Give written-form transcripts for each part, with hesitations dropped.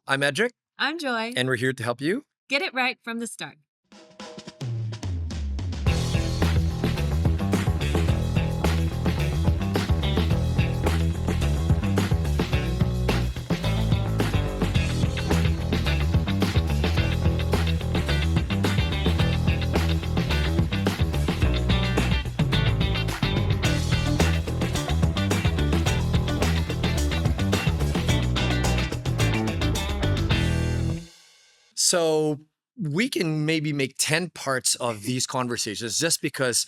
I'm Edric, I'm Joy. and we're here to help you. Get it right from the start. So we can maybe make 10 parts of these conversations just because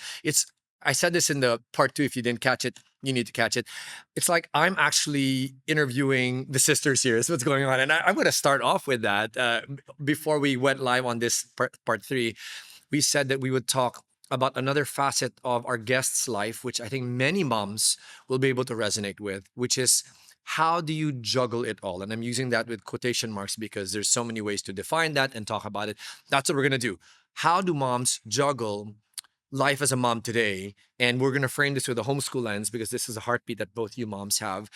I said this in the part 2. If you didn't catch it, you need to catch it. It's like I'm actually interviewing the sisters here. Is what's going on. And I'm going to start off with that. Before we went live on this part 3, we said that we would talk about another facet of our guest's life, which I think many moms will be able to resonate with, which is how do you juggle it all? And I'm using that with quotation marks because there's so many ways to define that and talk about it. That's what we're going to do. How do moms juggle life as a mom today? And we're going to frame this with a homeschool lens because this is a heartbeat that both you moms have.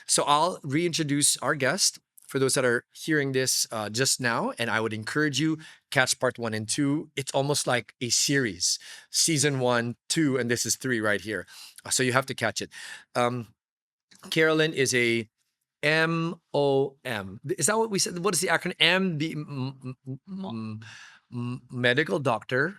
So I'll reintroduce our guest for those that are hearing this just now. And I would encourage you, catch part 1 and 2. It's almost like a series, season 1, 2, and this is 3 right here. So you have to catch it. Carolyn is a MOM. Is that what we said? What is the acronym? Medical doctor,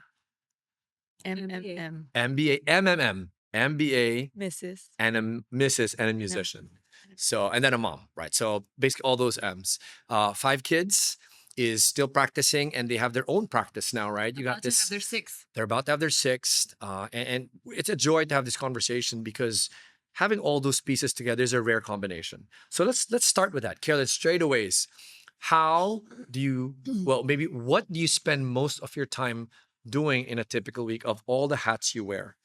MMM. MBA, MMM, MBA, Mrs. and a Mrs. and a musician. So, and then a mom, right? So basically all those M's. 5 kids, is still practicing, and they have their own practice now, right? You got this. Have their 6th. They're about to have their 6th. And it's a joy to have this conversation because having all those pieces together is a rare combination. So let's start with that. Carolyn, straight away, how do you, well, maybe what do you spend most of your time doing in a typical week of all the hats you wear?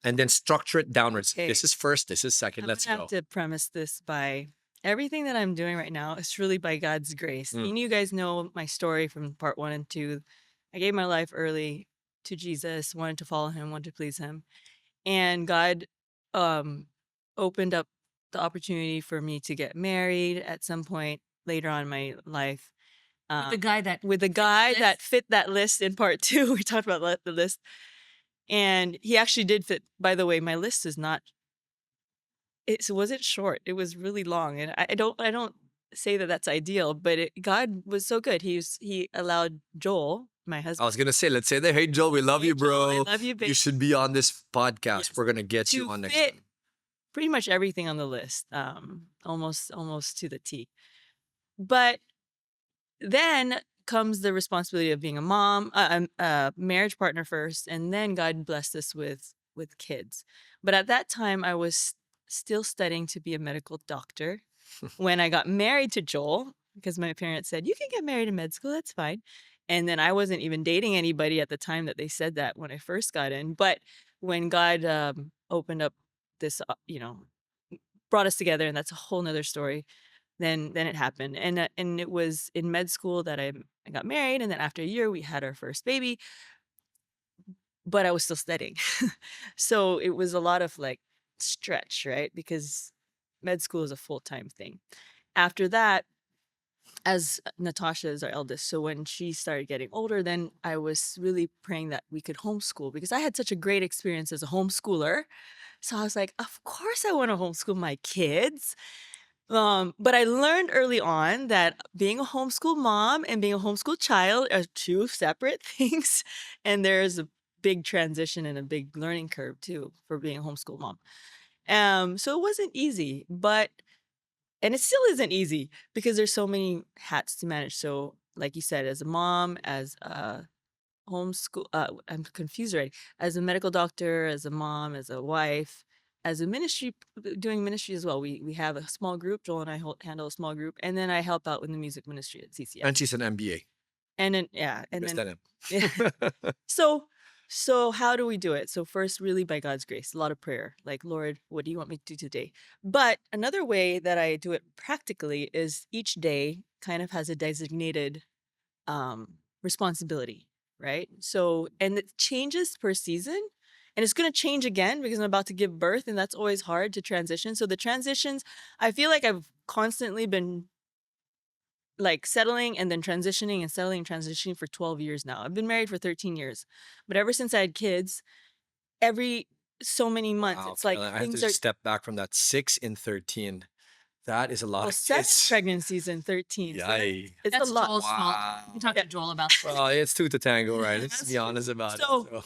And then structure it downwards. Okay. This is first, this is second. Let's I have go. to premise this by everything that I'm doing right now is really by God's grace. And you guys know my story from part 1 and 2. I gave my life early to Jesus, wanted to follow him, wanted to please him. And God opened up the opportunity for me to get married at some point later on in my life. With the guy that fit that list in part 2. We talked about the list. And he actually did fit. By the way, my list is not, it wasn't short. It was really long. And I don't say that that's ideal, but God was so good. He allowed Joel, my husband. I was going to say, let's say that, hey, Joel, we love you, bro. I love you, babe. You should be on this podcast. Yes. We're going to get you on next time. Pretty much everything on the list, almost to the T. But then comes the responsibility of being a mom, a marriage partner first, and then God blessed us with kids. But at that time, I was still studying to be a medical doctor. When I got married to Joel, because my parents said, you can get married in med school, that's fine. And then I wasn't even dating anybody at the time that they said that when I first got in. But when God opened up this, brought us together, and that's a whole nother story. Then it happened, and it was in med school that I got married, and then after a year we had our first baby. But I was still studying, so it was a lot of like stretch, right? Because med school is a full-time thing. After that, as Natasha is our eldest, so when she started getting older, then I was really praying that we could homeschool because I had such a great experience as a homeschooler. So I was like, of course I want to homeschool my kids. But I learned early on that being a homeschool mom and being a homeschool child are 2 separate things. And there's a big transition and a big learning curve too for being a homeschool mom. So it wasn't easy, and it still isn't easy because there's so many hats to manage. So like you said, as a mom, as a homeschool, I'm confused already, as a medical doctor, as a mom, as a wife, as a ministry, doing ministry as well. We have a small group. Joel and I handle a small group, and then I help out with the music ministry at CCF. And she's an MBA. And then and Missed then that. so how do we do it? So first, really by God's grace, a lot of prayer. Like, Lord, what do you want me to do today? But another way that I do it practically is each day kind of has a designated responsibility, right? So, and it changes per season. And it's going to change again because I'm about to give birth, and that's always hard to transition. So the transitions, I feel like I've constantly been like settling and then transitioning and settling and transitioning for 12 years now. I've been married for 13 years. But ever since I had kids, every so many months, Wow, it's like Carolyn, I have to things are just step back from that. 6 in 13. That is a lot well, of 7 kids. pregnancies in 13. So Yay. it's a That's lot. Joel's fault. Wow. You can talk Yeah. to Joel about that. Well, it's two to tango, right? Let's That's be true. honest about it. So So.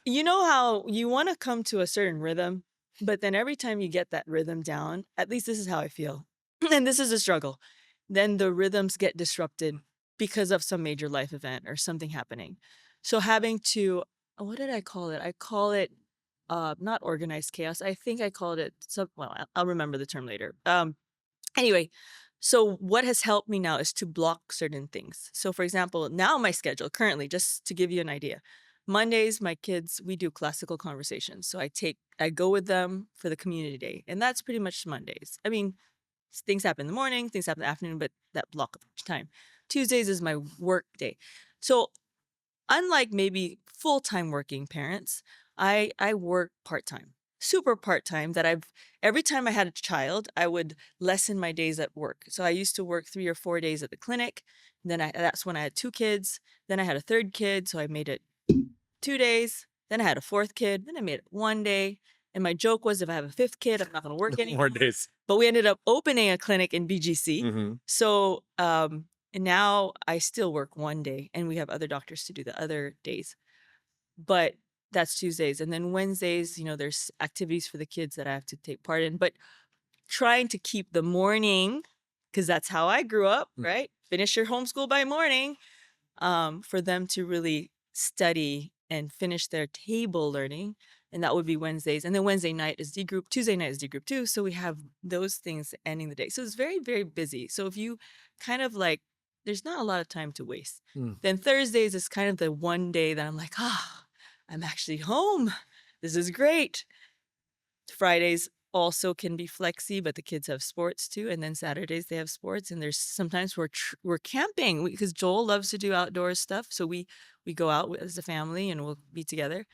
you know how you want to come to a certain rhythm, but then every time you get that rhythm down, at least this is how I feel, and this is a struggle, then the rhythms get disrupted because of some major life event or something happening. So having to, what did I call it? I call it not organized chaos. I think I called it some, well, I'll remember the term later. Anyway, so what has helped me now is to block certain things. So for example, now my schedule currently, just to give you an idea, Mondays, my kids, we do classical conversations. So I go with them for the community day, and that's pretty much Mondays. I mean, things happen in the morning, things happen in the afternoon, but that block of time. Tuesdays is my work day. So unlike maybe full-time working parents, I work part-time. Super part-time that I've every time I had a child, I would lessen my days at work. So I used to work 3 or 4 days at the clinic. Then that's when I had 2 kids. Then I had a third kid, so I made it 2 days. Then I had a fourth kid. Then I made it 1 day. And my joke was if I have a fifth kid, I'm not going to work No more anymore. days. But we ended up opening a clinic in BGC. Mm-hmm. So and now I still work 1 day, and we have other doctors to do the other days. But that's Tuesdays. And then Wednesdays, there's activities for the kids that I have to take part in. But trying to keep the morning, because that's how I grew up, right? Finish your homeschool by morning, for them to really study and finish their table learning. And that would be Wednesdays. And then Wednesday night is D group, Tuesday night is D group 2. So we have those things ending the day. So it's very, very busy. So if you kind of like, there's not a lot of time to waste. Then Thursdays is kind of the one day that I'm like, I'm actually home. This is great. Fridays also can be flexy, but the kids have sports too. And then Saturdays they have sports, and there's sometimes we're camping because Joel loves to do outdoor stuff. So we go out as a family and we'll be together.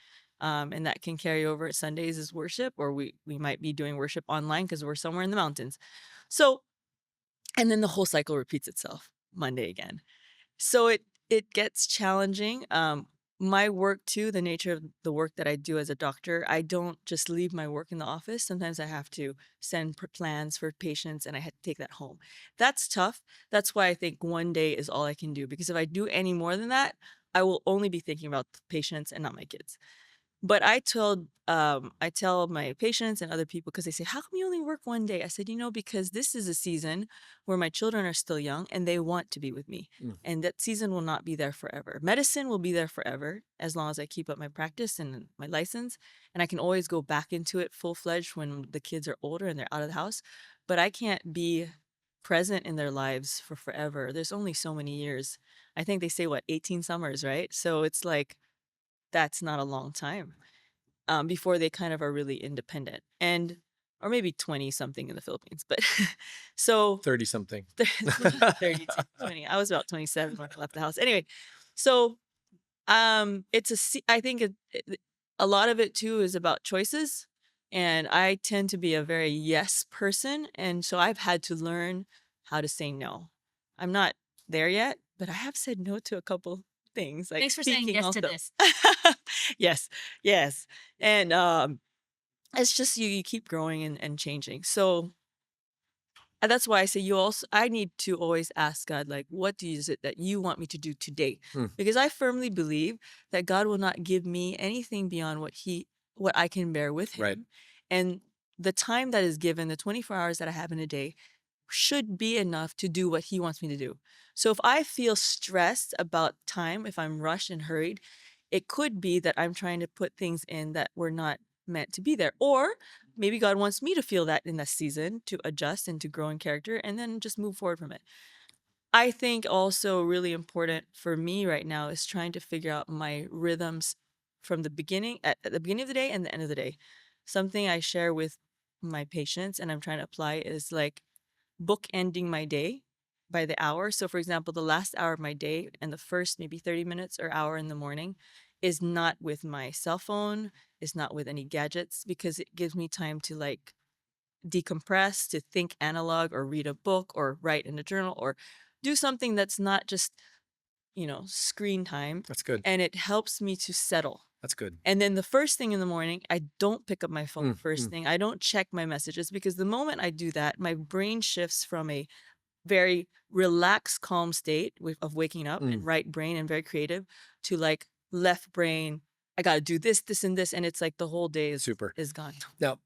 And that can carry over. Sundays is worship, or we might be doing worship online because we're somewhere in the mountains. So, and then the whole cycle repeats itself Monday again. So it gets challenging. My work too, the nature of the work that I do as a doctor, I don't just leave my work in the office. Sometimes I have to send plans for patients, and I had to take that home. That's tough. That's why I think 1 day is all I can do, because if I do any more than that, I will only be thinking about the patients and not my kids. But I tell my patients and other people, because they say, how come you only work 1 day? I said, because this is a season where my children are still young and they want to be with me. And that season will not be there forever. Medicine will be there forever as long as I keep up my practice and my license. And I can always go back into it full-fledged when the kids are older and they're out of the house. But I can't be present in their lives for forever. There's only so many years. I think they say, 18 summers, right? So it's like, that's not a long time, before they kind of are really independent, and or maybe 20 something in the Philippines. But so 30 something. 30 to 20. I was about 27 when I left the house. Anyway, so I think a lot of it too is about choices, and I tend to be a very yes person, and so I've had to learn how to say no. I'm not there yet, but I have said no to a couple things, like Thanks for saying speaking yes to also. this. Yes, yes. And it's just you keep growing and changing. So that's why I say I need to always ask God, like, what is it that you want me to do today? Because I firmly believe that God will not give me anything beyond what I can bear with him. Right. And the time that is given, the 24 hours that I have in a day, should be enough to do what he wants me to do. So if I feel stressed about time, if I'm rushed and hurried, it could be that I'm trying to put things in that were not meant to be there. Or maybe God wants me to feel that in this season to adjust and to grow in character and then just move forward from it. I think also really important for me right now is trying to figure out my rhythms from the beginning, at the beginning of the day and the end of the day. Something I share with my patients and I'm trying to apply is like bookending my day by the hour. So, for example, the last hour of my day and the first maybe 30 minutes or hour in the morning is not with my cell phone, is not with any gadgets, because it gives me time to like decompress, to think analog or read a book or write in a journal or do something that's not just, screen time. That's good. And it helps me to settle. That's good. And then the first thing in the morning, I don't pick up my phone first mm. thing. I don't check my messages, because the moment I do that, my brain shifts from a very relaxed, calm state of waking up and right brain and very creative to like left brain. I got to do this, this, and this. And it's like the whole day Super. is gone. Now,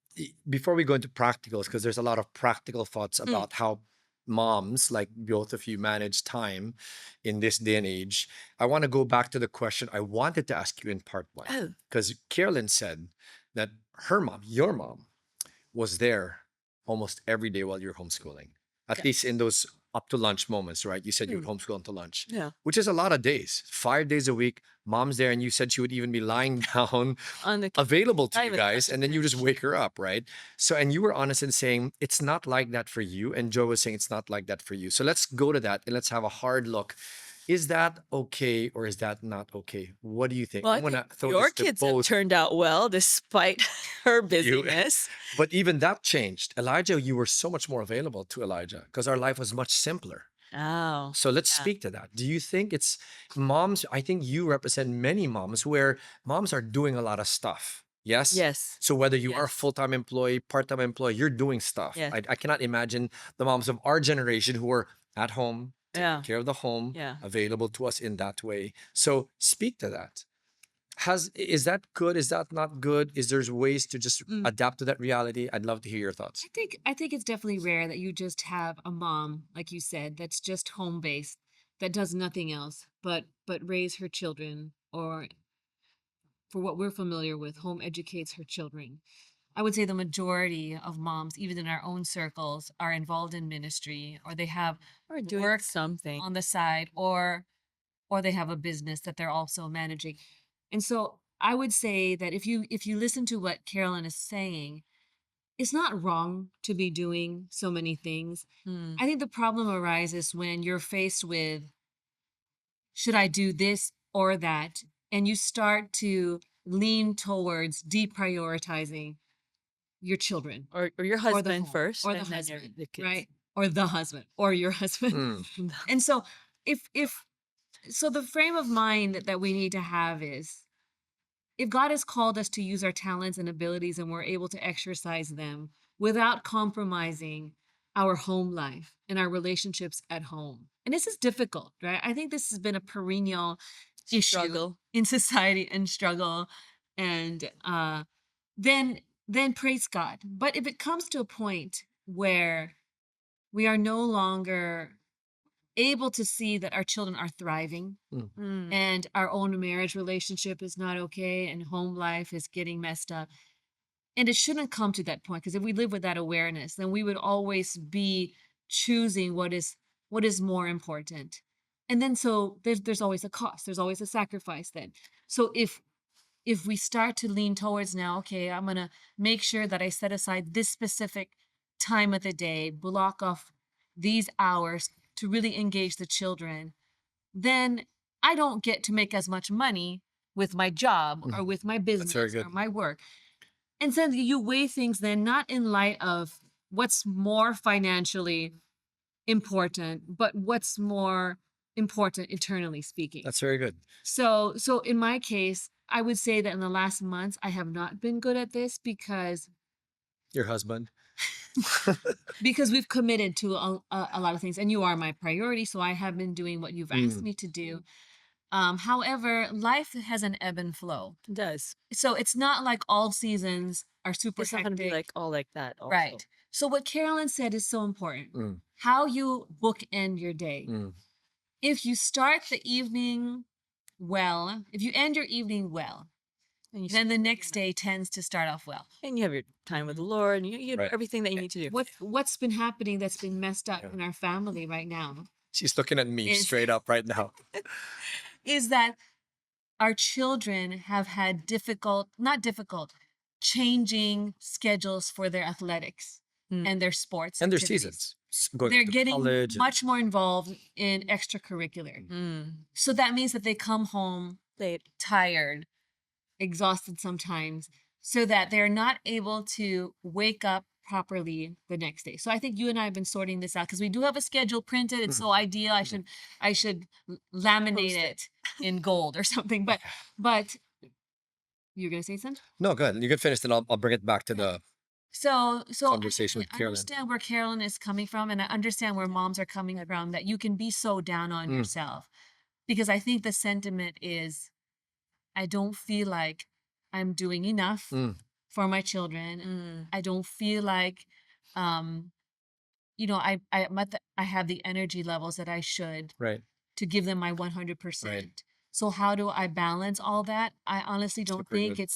before we go into practicals, because there's a lot of practical thoughts about how moms, like both of you, manage time in this day and age, I want to go back to the question I wanted to ask you in part one. Oh. Because Carolyn said that her mom, your mom, was there almost every day while you're homeschooling, at least in those up to lunch moments, right? You said you would homeschool until lunch, which is a lot of days, 5 days a week. Mom's there, and you said she would even be lying down On the available to not you even guys, and then you just wake her up, right? So, and you were honest in saying it's not like that for you, and Joe was saying it's not like that for you. So let's go to that and let's have a hard look. Is that okay or is that not okay? What do you think? Well, I'm gonna throw your this to kids have both turned out well despite her you. busyness. But even that changed. Elijah, you were so much more available to Elijah because our life was much simpler. Oh, So let's speak to that. Do you think it's moms? I think you represent many moms where moms are doing a lot of stuff. Yes? yes. So whether you are a Yes. full-time employee, part-time employee, you're doing stuff. Yes. I cannot imagine the moms of our generation who are at home, taking Yeah. care of the home, Yeah. available to us in that way. So speak to that. Is that good? Is that not good? Is there ways to just adapt to that reality? I'd love to hear your thoughts. I think it's definitely rare that you just have a mom, like you said, that's just home based, that does nothing else but raise her children, or for what we're familiar with, home educates her children. I would say the majority of moms, even in our own circles, are involved in ministry, or they have Or doing work something. on the side, or they have a business that they're also managing. And so I would say that if you listen to what Carolyn is saying, it's not wrong to be doing so many things. Hmm. I think the problem arises when you're faced with, should I do this or that? And you start to lean towards deprioritizing your children Or your or the husband home, first, or the and then husband, the kids. right? Or the husband, or your husband. Mm. And so if so the frame of mind that we need to have is, if God has called us to use our talents and abilities and we're able to exercise them without compromising our home life and our relationships at home. And this is difficult, right? I think this has been a perennial issue Struggle. in society and struggle. And then praise God. But if it comes to a point where we are no longer able to see that our children are thriving, Mm. and our own marriage relationship is not okay, and home life is getting messed up, and it shouldn't come to that point, because if we live with that awareness, then we would always be choosing what is more important. And then so there's always a cost, there's always a sacrifice then. So if we start to lean towards, now, okay, I'm going to make sure that I set aside this specific time of the day, block off these hours to really engage the children, then I don't get to make as much money with my job or with my business good. or my work. And so you weigh things then not in light of what's more financially important, but what's more important eternally speaking. That's very good. So in my case, I would say that in the last months, I have not been good at this because Your husband. we've committed to a lot of things, and you are my priority. So I have been doing what you've asked me to do. However, life has an ebb and flow. It does. So it's not like all seasons are super It's not going to be hectic. like all like that. Also. Right. So what Carolyn said is so important. Mm. How you bookend your day. Mm. If you start the evening well, if you end your evening well, And then the next day tends to start off well. and you have your time with the Lord, and you Right. everything that you need to do. What's been happening that's been messed up in our family right now She's looking at me Is- straight up right now. is that our children have had changing schedules for their athletics and their sports And their activities. seasons. Going They're to getting college and- much more involved in extracurricular. So that means that they come home Late. tired, exhausted sometimes, so that they're not able to wake up properly the next day. So I think you and I have been sorting this out because we do have a schedule printed. It's Mhm. so ideal. Mhm. I should laminate Post it. it in gold or something. But you're gonna say something? No, good. You can finish, then I'll bring it back to Yeah. the So conversation with I Carolyn. understand where Carolyn is coming from, and I understand where moms are coming from, that you can be so down on Mm, yourself. Because I think the sentiment is, I don't feel like I'm doing enough mm, for my children. Mm. I don't feel like, um, I have the energy levels that I should right, to give them my right. 100%. So how do I balance all that? I honestly don't Super think good.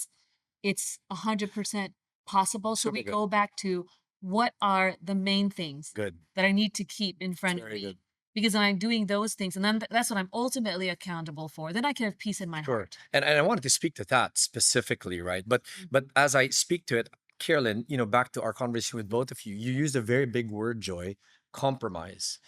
it's 100% possible. So Super we good. go back to, what are the main things Good. that I need to keep in It's front of very me? good. Because when I'm doing those things, and then that's what I'm ultimately accountable for, then I can have peace in my Sure. heart. And I wanted to speak to that specifically, right? But as I speak to it, Carolyn, back to our conversation with both of you, you used a very big word, Joy, compromise.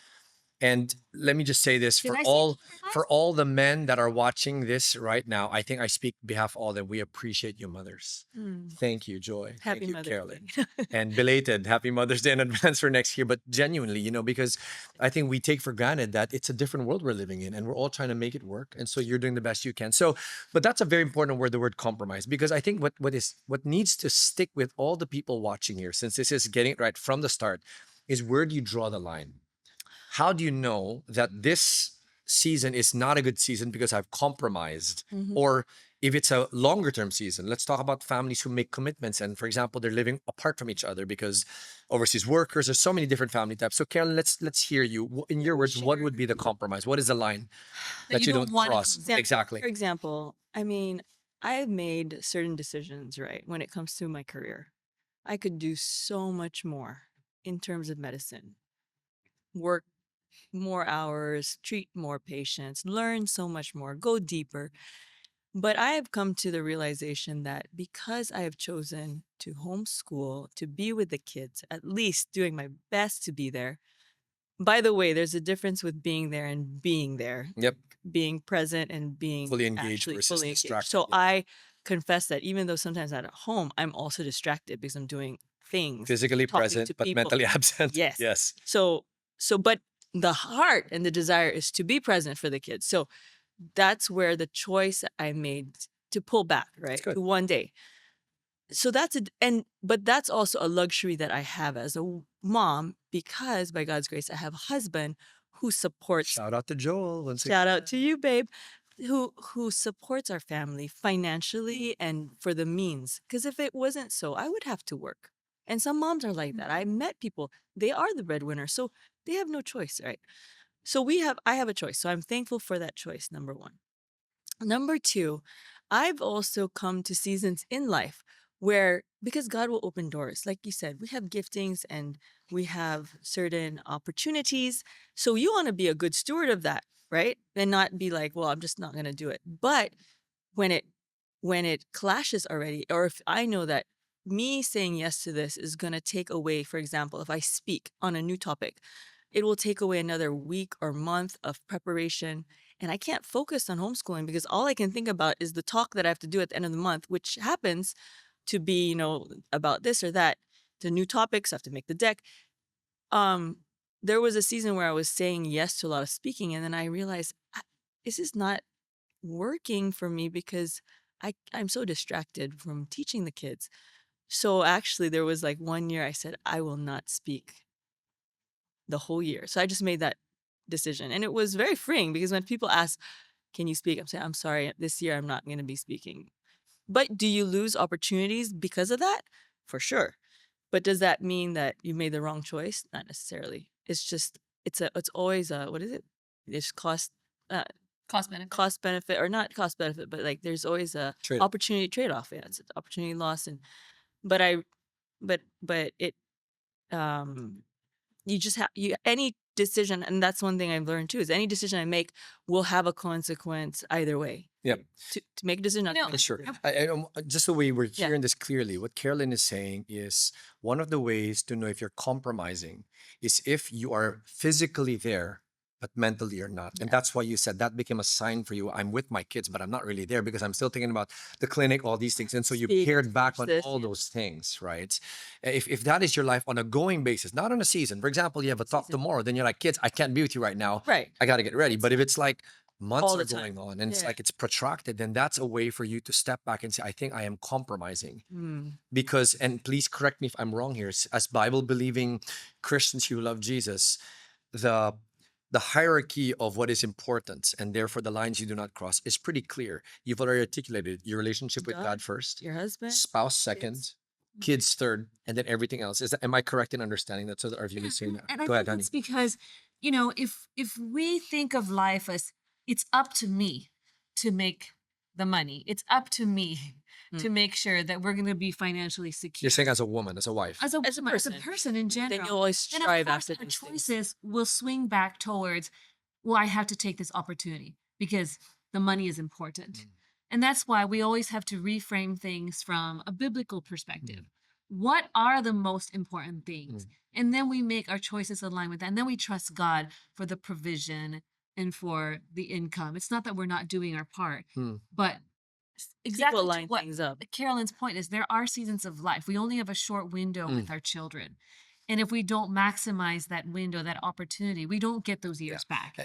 And let me just say this Did for I say all compromise? the men that are watching this right now, I think I speak behalf of all of them. We appreciate you, mothers. Mm. Thank you, Joy. Thank Happy you, Mother's Carolyn. Day. And belated happy Mother's Day in advance for next year. But genuinely, because I think we take for granted that it's a different world we're living in and we're all trying to make it work. And so you're doing the best you can. So, but that's a very important word, the word compromise, because I think what needs to stick with all the people watching here, since this is getting it right from the start, is, where do you draw the line? How do you know that this season is not a good season because I've compromised? Mhm. Or if it's a longer term season, let's talk about families who make commitments. And for example, they're living apart from each other because overseas workers, there's so many different family types. So Carolyn, let's hear you. In Let your me words, what share would be the compromise? What is the line That that you you don't don't want to cross? come. Exactly. For example, I mean, I've made certain decisions, right, when it comes to my career. I could do so much more in terms of medicine, work more hours, treat more patients, learn so much more, go deeper. But I have come to the realization that because I have chosen to homeschool, to be with the kids, at least doing my best to be there. By the way, there's a difference with being there and being there, Yep. being present and being Fully engaged actually versus fully engaged. distracted. So Yep. I confess that even though sometimes I'm at home, I'm also distracted because I'm doing things, Physically talking present, to but people. mentally absent. Yes. Yes. But the heart and the desire is to be present for the kids. So that's where the choice I made to pull back, That's right? good. To one day. So but that's also a luxury that I have as a mom, because by God's grace, I have a husband who supports. Shout out to Joel once again. Shout out to you, babe, who supports our family financially and for the means. Because if it wasn't so, I would have to work. And some moms are like that. I met people, they are the breadwinner, so they have no choice, right? So I have a choice. So I'm thankful for that choice, number one. Number two, I've also come to seasons in life where, because God will open doors, like you said, we have giftings and we have certain opportunities. So you want to be a good steward of that, right? And not be like, well, I'm just not going to do it. But when it clashes already, or if I know that me saying yes to this is going to take away, for example, if I speak on a new topic, it will take away another week or month of preparation. And I can't focus on homeschooling because all I can think about is the talk that I have to do at the end of the month, which happens to be, about this or that, the new topics, I have to make the deck. Um, there was a season where I was saying yes to a lot of speaking, and then I realized, this is not working for me because I'm so distracted from teaching the kids. So actually, there was like 1 year I said, I will not speak the whole year. So I just made that decision. And it was very freeing because when people ask, can you speak? I'm saying, I'm sorry, this year I'm not going to be speaking. But do you lose opportunities because of that? For sure. But does that mean that you made the wrong choice? Not necessarily. It's just, it's always a, what is it? It's uh, cost benefit, or not cost benefit, but like there's always a Trade-off. opportunity trade-off. Yeah, it's an opportunity loss. But I, but it, um, you just have any decision, and that's one thing I've learned too, is any decision I make will have a consequence either way. Yep. To make a decision, not to No, make a Sure. decision. Just so we're Yeah. hearing this clearly, what Carolyn is saying is, one of the ways to know if you're compromising is if you are physically there, but mentally you're not. And that's why you said that became a sign for you. I'm with my kids, but I'm not really there because I'm still thinking about the clinic, all these things. And so you Speak, pared back teach on this, all yeah. those things, right? If that is your life on a going basis, not on a season. For example, you have a talk Season. tomorrow, then you're like, kids, I can't be with you right now. Right. I got to get ready. But if it's like months All are the time. going on and it's Yeah. like it's protracted, then that's a way for you to step back and say, I think I am compromising. Mm. Because, and please correct me if I'm wrong here, as Bible believing Christians who love Jesus, the the hierarchy of what is important and therefore the lines you do not cross is pretty clear. You've already articulated your relationship with God, God first, Your husband. spouse second, kids third, and then everything else. Is that, am I correct in understanding that? So that our viewers saying that. And I Go ahead, think honey. it's because, if we think of life as it's up to me to make the money, it's up to me to make sure that we're going to be financially secure. You're saying as a woman, as a wife. as a As a woman, as a person. person in general. Then you always then of strive course after our these things. choices will swing back towards, well, I have to take this opportunity because the money is important. And that's why we always have to reframe things from a biblical perspective. What are the most important things? And then we make our choices align with that. And then we trust God for the provision and for the income. It's not that we're not doing our part, but exactly to line what things up. Carolyn's point is, there are seasons of life. We only have a short window with our children. And if we don't maximize that window, that opportunity, we don't get those years back.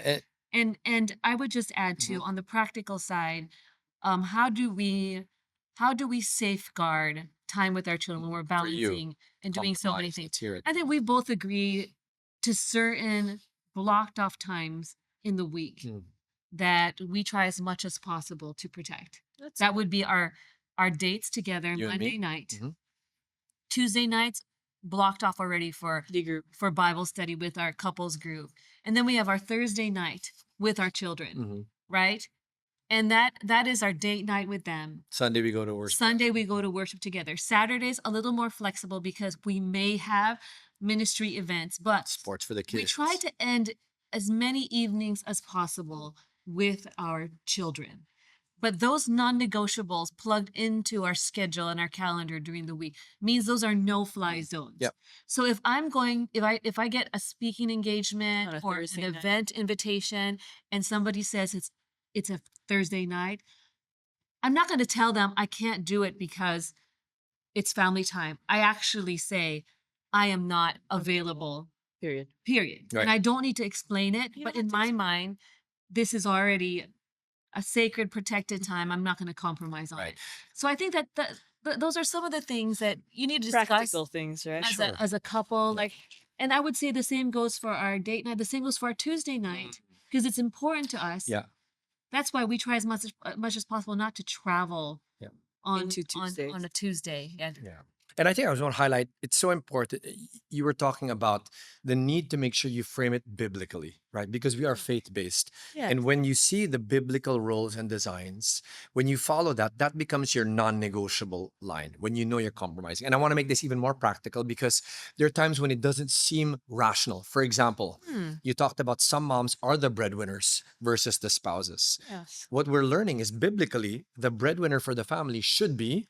And I would just add too, on the practical side, how do we safeguard time with our children when we're For you, balancing and doing so many compromise. things? Let's hear it. I think we both agree to certain blocked off times in the week that we try as much as possible to protect. That would be our dates together You and Monday me? night. Tuesday nights blocked off already for The group. for Bible study with our couples group. And then we have our Thursday night with our children, right? And that is our date night with them. Sunday we go to worship. Sunday we go to worship together. Saturday's a little more flexible because we may have ministry events, but Sports for the kids. we try to end as many evenings as possible with our children. But those non-negotiables plugged into our schedule and our calendar during the week means those are no-fly zones. Yep. So if I get a speaking engagement On a or Thursday an night. event invitation and somebody says it's a Thursday night, I'm not going to tell them I can't do it because it's family time. I actually say I am not available. Period. Period. Right. And I don't need to explain it, You but don't in have to my mind, this is already a sacred, protected time. I'm not going to compromise on Right. it. So I think that those are some of the things that you need to discuss Practical things, right? as a couple. Like, and I would say the same goes for our date night. The same goes for our Tuesday night because it's important to us. Yeah. That's why we try as much as possible not to travel on Into Tuesdays. on a Tuesday. Yeah. And I think I was want to highlight, it's so important. You were talking about the need to make sure you frame it biblically, right? Because we are faith-based. Yeah. And when you see the biblical roles and designs, when you follow that, that becomes your non-negotiable line, when you know you're compromising. And I want to make this even more practical because there are times when it doesn't seem rational. For example, you talked about some moms are the breadwinners versus the spouses. Yes. What we're learning is biblically, the breadwinner for the family should be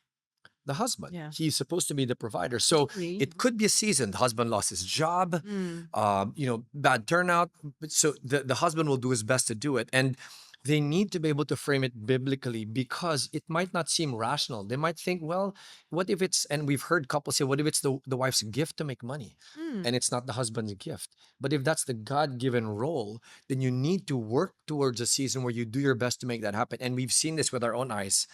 the husband. Yeah. He's supposed to be the provider. So Absolutely. it could be a season. The husband lost his job, bad turnout. So the husband will do his best to do it. And they need to be able to frame it biblically because it might not seem rational. They might think, well, what if it's, and we've heard couples say, what if it's the wife's gift to make money and it's not the husband's gift? But if that's the God-given role, then you need to work towards a season where you do your best to make that happen. And we've seen this with our own eyes.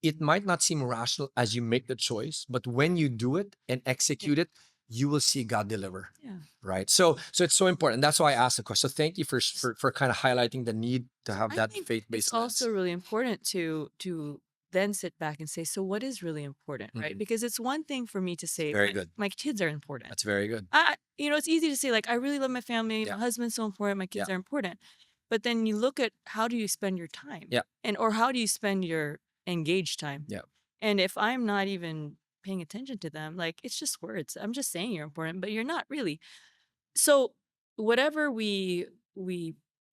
It might not seem rational as you make the choice, but when you do it and execute it, you will see God deliver. Yeah. Right. So it's so important. That's why I asked the question. So thank you for kind of highlighting the need to have that faith-based It's also really important to then sit back and say, so what is really important, right? Because it's one thing for me to say, Very good. my kids are important. That's very good. It's easy to say, like, I really love my family. Yeah. My husband's so important. My kids are important. But then you look at how do you spend your time? Yeah. Or how do you spend your engaged time? Yeah. And if I'm not even paying attention to them, like, it's just words. I'm just saying you're important, but you're not really. So whatever we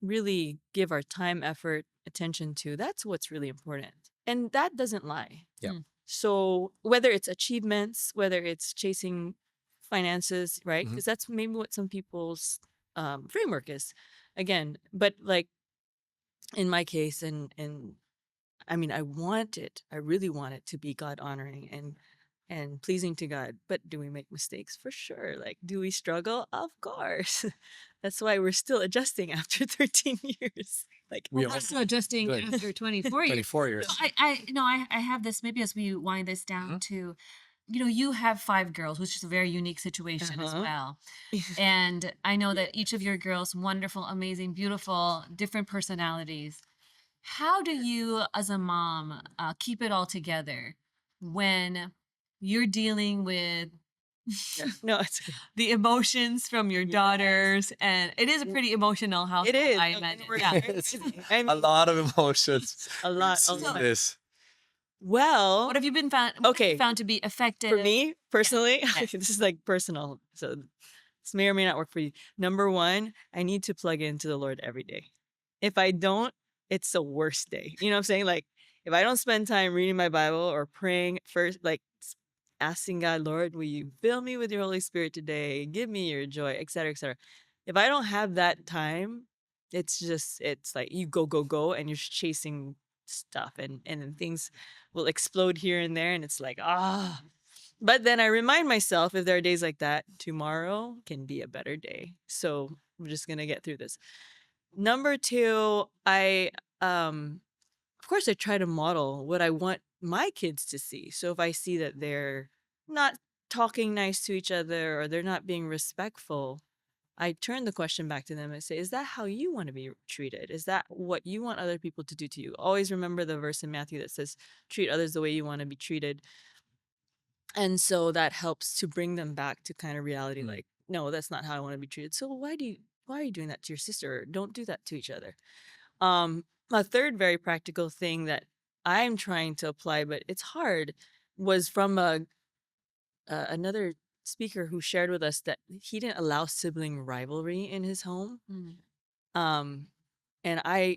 really give our time, effort, attention to, that's what's really important. And that doesn't lie. Yeah. So whether it's achievements, whether it's chasing finances, right? Mhm. Because that's maybe what some people's framework is. Again, but like in my case, and I mean, I really want it to be God honoring and pleasing to God. But do we make mistakes? For sure. Like, do we struggle? Of course. That's why we're still adjusting after 13 years. Like, We I'm all also adjusting good. after 24 years. 24 years. So I have this, maybe as we wind this down Mhm. to, you have 5 girls, which is a very unique situation as uh-huh. well. And I know that each of your girls, wonderful, amazing, beautiful, different personalities. How do you, as a mom, keep it all together when you're dealing with No, it's the emotions from your Yes. daughters? And it is a pretty emotional household, it is. I And imagine. we're Yeah. very It's busy. I a mean, lot of emotions. a lot. We've A seen lot. this. Well, What have you been found? What have you okay. found to be effective? For me personally, Yes. this is like personal. So this may or may not work for you. Number one, I need to plug into the Lord every day. If I don't, it's the worst day. You know what I'm saying? Like, if I don't spend time reading my Bible or praying first, like asking God, Lord, will you fill me with your Holy Spirit today? Give me your joy, et cetera, et cetera. If I don't have that time, it's like you go, go, go, and you're chasing stuff and then things will explode here and there. And it's like, ah. But then I remind myself, if there are days like that, tomorrow can be a better day. So I'm just gonna get through this. Number two, of course, I try to model what I want my kids to see. So if I see that they're not talking nice to each other or they're not being respectful, I turn the question back to them and say, is that how you want to be treated? Is that what you want other people to do to you? Always remember the verse in Matthew that says, treat others the way you want to be treated. And so that helps to bring them back to kind of reality, Mm. like, no, that's not how I want to be treated. So why are you doing that to your sister? Don't do that to each other. A third very practical thing that I'm trying to apply, but it's hard, was from another speaker who shared with us that he didn't allow sibling rivalry in his home. Mm. Um, and I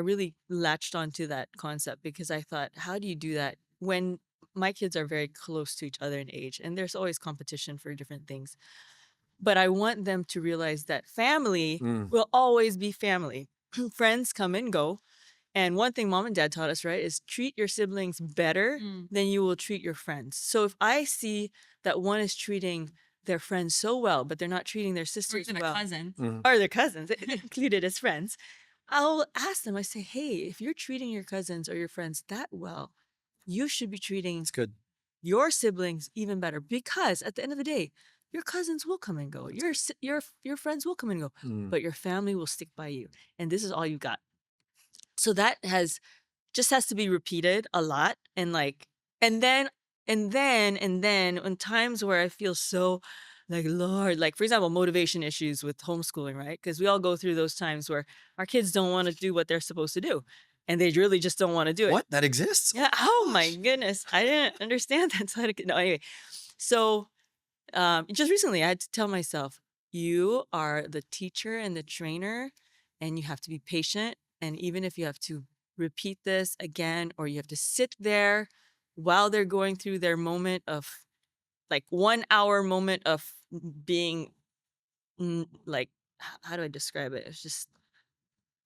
really latched onto that concept because I thought, how do you do that when my kids are very close to each other in age, and there's always competition for different things. But I want them to realize that family Mm. will always be family. Friends come and go. And one thing mom and dad taught us, right, is treat your siblings better Mm. than you will treat your friends. So if I see that one is treating their friends so well, but they're not treating their Or sisters even a well, cousin. Mhm. or their cousins included as friends, I'll ask them, I say, hey, if you're treating your cousins or your friends that well, you should be treating It's good. your siblings even better, because at the end of the day, your cousins will come and go. Your friends will come and go, Mm. but your family will stick by you. And this is all you got. So that has to be repeated a lot. And like, and then in times where I feel so like, Lord, like for example, motivation issues with homeschooling, right? Because we all go through those times where our kids don't want to do what they're supposed to do. And they really just don't want to do it. What? That exists? Yeah. Oh my goodness. I didn't understand that. So no, anyway. So just recently I had to tell myself, you are the teacher and the trainer, and you have to be patient. And even if you have to repeat this again, or you have to sit there while they're going through their moment of like 1 hour moment of being like, how do I describe it? It's just,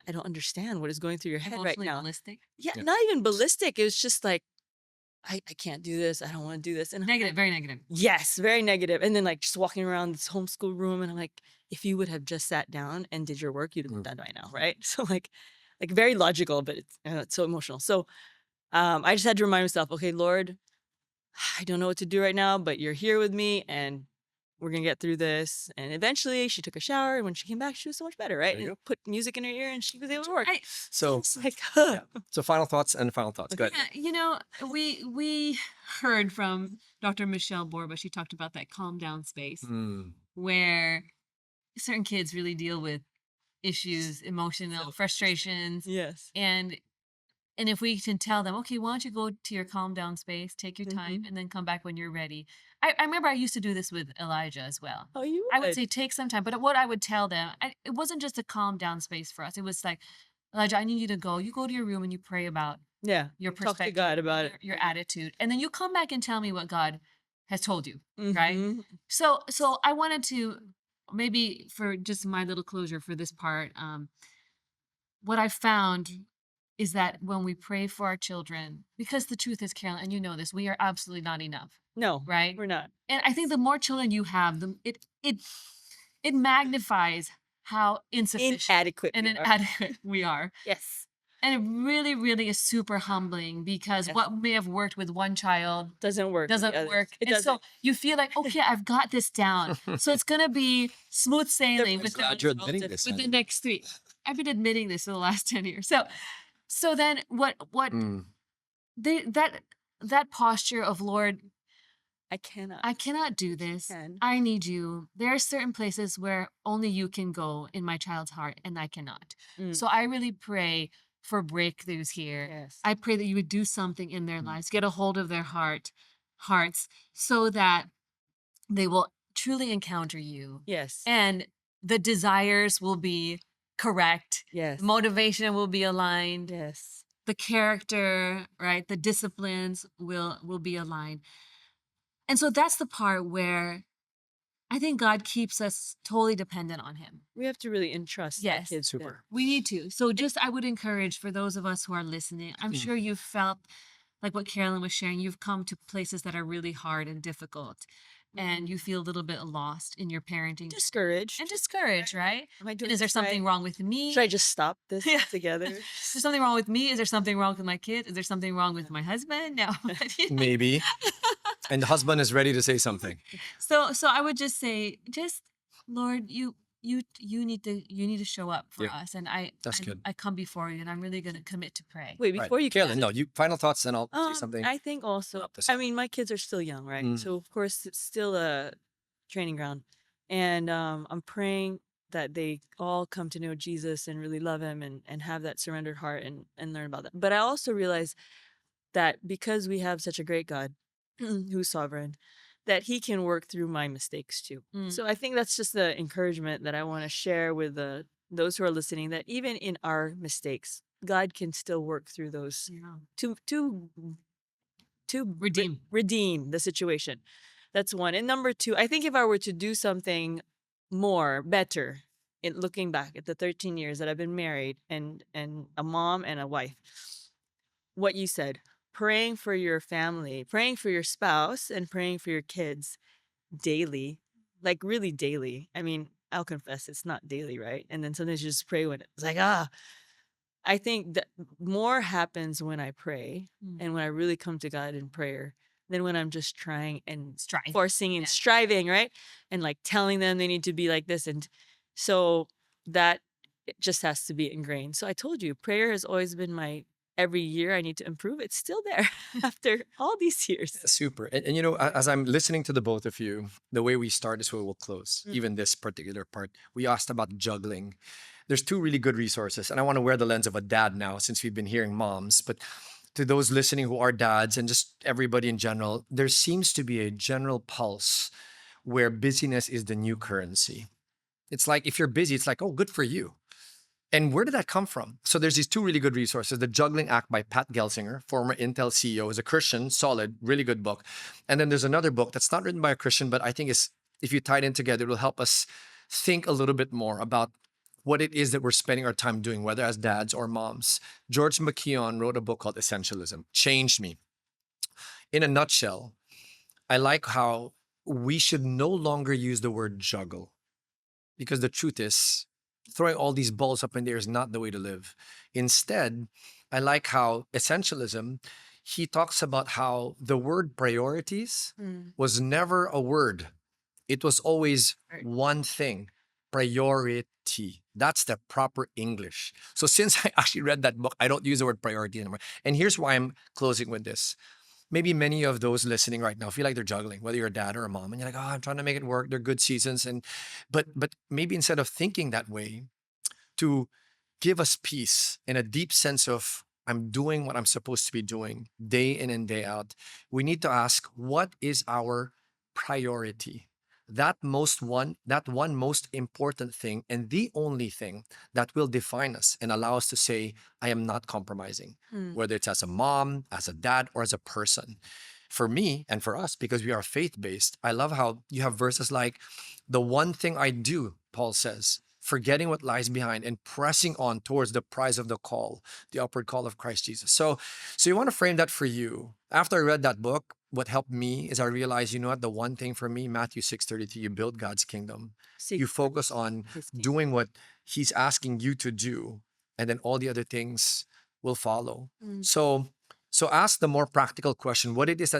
I don't understand what is going through your head right Emotionally now. ballistic. Yeah, Yeah. not even ballistic. It was just like, I can't do this. I don't want to do this. And Negative, very negative. yes, very negative. And then like just walking around this homeschool room, and I'm like, if you would have just sat down and did your work, you'd have Mm. done by now, right? So like very logical, but it's so emotional. So I just had to remind myself, okay, Lord, I don't know what to do right now, but you're here with me, and we're gonna get through this. And eventually, she took a shower, and when she came back, she was so much better, right? There you And put music in her ear, and she was able to work. So, It's like, yeah. So final thoughts and final thoughts. Good. Yeah, we heard from Dr. Michelle Borba. She talked about that calm down space Mm. where certain kids really deal with issues, emotional frustrations, Yes. and if we can tell them, okay, why don't you go to your calm down space, take your time, and then come back when you're ready. I remember I used to do this with Elijah as well. Oh, you I would say take some time, but what I would tell them, it wasn't just a calm down space for us. It was like, Elijah, I need you to go. You go to your room and you pray about yeah, your talk to perspective, God about it. your attitude, and then you come back and tell me what God has told you, right? Mhm. So I wanted to maybe for just my little closure for this part, what I found is that when we pray for our children, because the truth is, Carolyn, and you know this, we are absolutely not enough, No, right? we're not. And I think the more children you have, it magnifies how insufficient Inadequate. and we are. inadequate we are. Yes. And it really, really is super humbling because Yes. what may have worked with one child Doesn't work. with the doesn't others. work. It And doesn't. so you feel like, okay, I've got this down. So it's gonna be smooth sailing I'm with glad you're admitting this, with the honey. next three. I've been admitting this for the last 10 years. So then what Mm. they that posture of, Lord, I cannot. I cannot do this. Can. I need you. There are certain places where only you can go in my child's heart, and I cannot. Mm. So I really pray for breakthroughs here. Yes. I pray that you would do something in their Mm. lives, get a hold of their hearts, so that they will truly encounter you. Yes. And the desires will be correct. Yes. Motivation will be aligned. Yes. The character, right? The disciplines will be aligned. And so that's the part where I think God keeps us totally dependent on him. We have to really entrust Yes. the kids. to Super. them. We need to. So just I would encourage for those of us who are listening, I'm sure you've felt like what Carolyn was sharing, you've come to places that are really hard and difficult, and you feel a little bit lost in your parenting Discouraged. and discouraged, right? Am I doing And is there this right? something wrong with me? Should I just stop this Yeah. together? Is there something wrong with me? Is there something wrong with my kids? Is there something wrong with my husband? No. Maybe. And the husband is ready to say something. So I would just say, just Lord, you need to show up for Yeah. us, and That's good. I come before you, and I'm really going to commit to pray. Wait, Right. before you Carolyn, close no, you final thoughts, then I'll say it, something. I think also, Up this I up. mean, my kids are still young, right? Mm. So of course it's still a training ground, and I'm praying that they all come to know Jesus and really love him and have that surrendered heart and learn about that. But I also realize that because we have such a great God who's sovereign, that he can work through my mistakes too. Mm. So I think that's just the encouragement that I want to share with those who are listening, that even in our mistakes, God can still work through those Yeah. to Redeem. redeem the situation. That's one. And number two, I think if I were to do something more better in looking back at the 13 years that I've been married and a mom and a wife, what you said, praying for your family, praying for your spouse, and praying for your kids daily, like really daily. I mean, I'll confess it's not daily, right? And then sometimes you just pray when it's like, I think that more happens when I pray Mm. and when I really come to God in prayer than when I'm just trying and Strive. forcing and Yeah. striving, right? And like telling them they need to be like this. And so that it just has to be ingrained. So I told you, prayer has always been my every year I need to improve. It's still there after all these years. Super. And you know, as I'm listening to the both of you, the way we start is where we'll close, even this particular part. We asked about juggling. There's two really good resources. And I want to wear the lens of a dad now since we've been hearing moms. But to those listening who are dads and just everybody in general, there seems to be a general pulse where busyness is the new currency. It's like if you're busy, it's like, oh, good for you. And where did that come from? So there's these two really good resources. The Juggling Act by Pat Gelsinger, former Intel CEO, is a Christian, solid, really good book. And then there's another book that's not written by a Christian, but I think is if you tie it in together, it will help us think a little bit more about what it is that we're spending our time doing, whether as dads or moms. George McKeown wrote a book called Essentialism, changed me. In a nutshell, I like how we should no longer use the word juggle, because the truth is, throwing all these balls up in the air is not the way to live. Instead, I like how essentialism, he talks about how the word priorities was never a word. It was always Right. one thing, priority. That's the proper English. So since I actually read that book, I don't use the word priority anymore. And here's why I'm closing with this. Maybe many of those listening right now feel like they're juggling, whether you're a dad or a mom, and you're like, oh, I'm trying to make it work. They're good seasons. But maybe instead of thinking that way, to give us peace and a deep sense of I'm doing what I'm supposed to be doing day in and day out, we need to ask, what is our priority? That one most important thing and the only thing that will define us and allow us to say, I am not compromising, whether it's as a mom, as a dad, or as a person. for me and for us, because we are faith based, I love how you have verses like, the one thing I do, Paul says, forgetting what lies behind and pressing on towards the prize of the call, the upward call of Christ Jesus. So you want to frame that for you. After I read that book, what helped me is I realized, you know what, the one thing for me, Matthew 6:32, you build God's kingdom. Seek You first focus on his kingdom. doing what he's asking you to do, and then all the other things will follow. Mm. So ask the more practical question, what is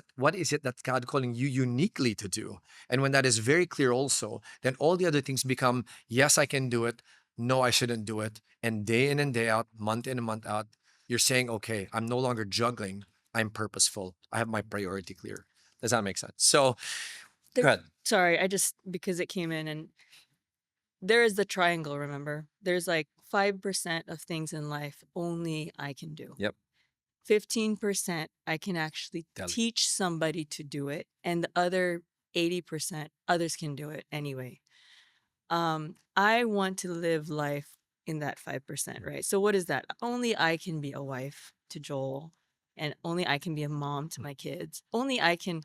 it that God calling you uniquely to do? And when that is very clear also, then all the other things become, yes, I can do it. No, I shouldn't do it. And day in and day out, month in and month out, you're saying, okay, I'm no longer juggling. I'm purposeful. I have my priority clear. Does that make sense? So There- go ahead. Sorry, I just, because it came in, and there is the triangle, remember? There's like 5% of things in life only I can do. Yep. 15% I can actually Delegate. teach somebody to do it, and the other 80% others can do it anyway. I want to live life in that 5%, right? So what is that? Only I can be a wife to Joel, and only I can be a mom to my kids. Only I can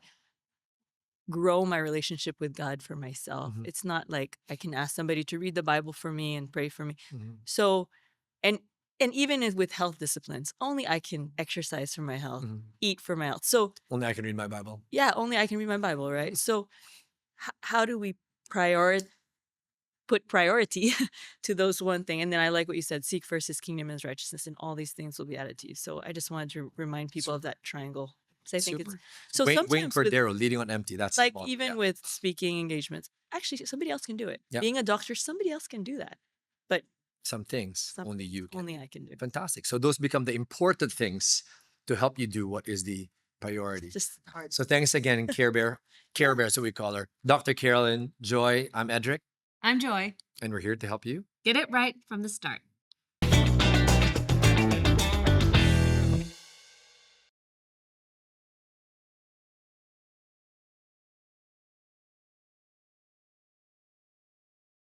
grow my relationship with God for myself. Mhm. It's not like I can ask somebody to read the Bible for me and pray for me. Mhm. So, and even with health disciplines, only I can exercise for my health, Mhm. eat for my health. So Only I can read my Bible. yeah, only I can read my Bible, right? So how do we put priority to those one thing? And then I like what you said, seek first his kingdom and his righteousness, and all these things will be added to you. So I just wanted to remind people of that triangle. So I think it's Super. so Wayne sometimes with, Cordero, leading on empty. That's the like, motto. even Yeah. with speaking engagements, actually somebody else can do it. Yeah. Being a doctor, somebody else can do that. But Some things some only you can. only I can do. Fantastic. So those become the important things to help you do what is the priority. Just hard. So thanks again, Care Bear. Care Bear, so we call her. Dr. Carolyn, Joy, I'm Edric, I'm Joy. and we're here to help you. Get it right from the start.